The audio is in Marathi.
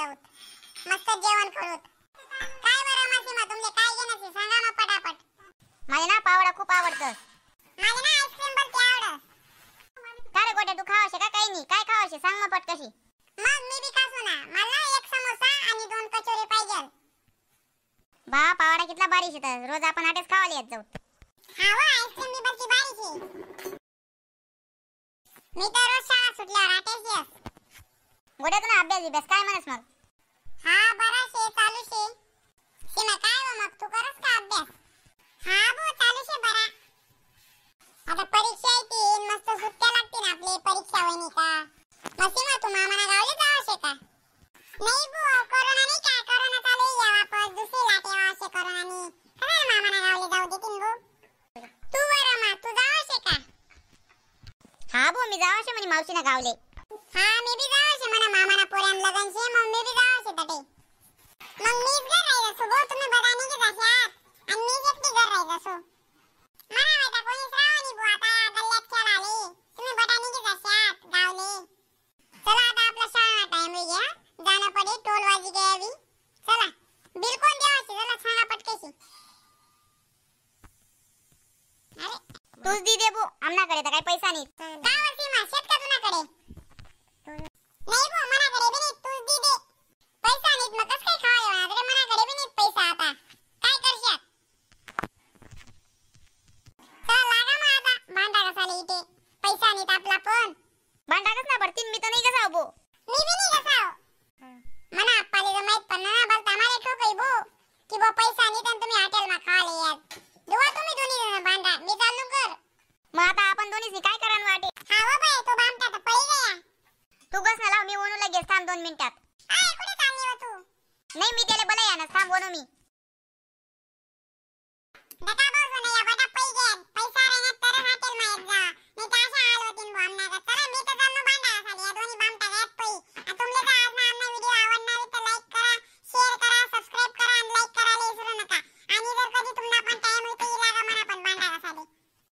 जाऊत, मस्त जेवण करूत. काय बरं मासीमा, तुमले काय घेण्याची सांगा मग पटापट. मला ना पावडा खूप आवडतं. मला ना आईस्क्रीम भलती आवडत. काय रे गोट्या, तू खावाशे का काही नाही? काय खावाशे सांग मग पटकशी. मग मी बी खासू ना. मला एक समोसा आणि 2 कचोरी पाहिजे. बा पावडा कितला बारीक येतात, रोज आपण आटेच खावाले येत जाऊ. हा व आईस्क्रीम बी भलती बारीक. मी तर रोज शाळा सुटल्यावर आटेच येस. गोट्या तू ना अभ्यास काय म्हणस मग? हा बरा शे, चालू शे. सीमा काय व मग तू करस का अभ्यास? हा बो चालू शे बरा. आता परीक्षा येतील, मस्त सुट्ट्या लागतील आपले, परीक्षा होईनी का. मग सीमा तू मामाना गावले जावशे का? नाही बो, कोरोना नाही का, कोरोना चालू आहे वापस, दुसरी लाट यावशे कोरोनानी. काय मामाना गावले जाऊ देतीन गो. तू बरं मा, तू जावशे का? हा बो मी जावाशे म्हणे मावशीना गावले. हा मी बी जावशे म्हणा मामाना पोऱ्यान लगन शे, मग मी बी जावशे तटे. मग मीच घर राहायचं गो, तुम्ही बघा निघी जाशात आणि मीच एकटी घर राहायचं. मला माहिती कोणीच राहणी बो, आता गल्ल्यात खेळ आले, तुम्ही बटा निघी जाशात गावले. चला आता आपला शाळा टाइम होई गया, जाणं पडे, टोल वाजी गयावी. चला बिल कोण द्यावायचे चला सांगा पटकेशी. अरे तूच दी दे बो, आमनाकडे तर काही पैसा नाही. का वरती मा शेत का तुनाकडे? नाही बो मनाकडे बी नाही, तूच दी दे. पैसा नाहीत मग कसं काय खावा येणार रे, मनाकडे बी नाहीत पैसा. आता काय करशात? चला लागा मग आता भांडा घासाले इथे. पैसा नाहीत आपला पण. भांडाकच ना पडतीन, मी तर नाही कसा बो. मी बी नाही घासाव. मना आप्पाले तर माहित पण ना बोलता मला ठोकई बो की बो पैसा नाहीत आणि तुम्ही हॉटेल मा खाले यात. दुवा तुम्ही दोन्ही जण भांडा, मी चाललो घर. मग आता आपण दोन्हीच काय करान वाटे? हा व बाई तो बामटा तर पळी गया. तू बस ना, लाव मी ओनू लगेच, थांब 2 मिनिटात. आय कुठे चालली हो तू? नाही मी त्याला बोला या ना, थांब ओनू मी. नका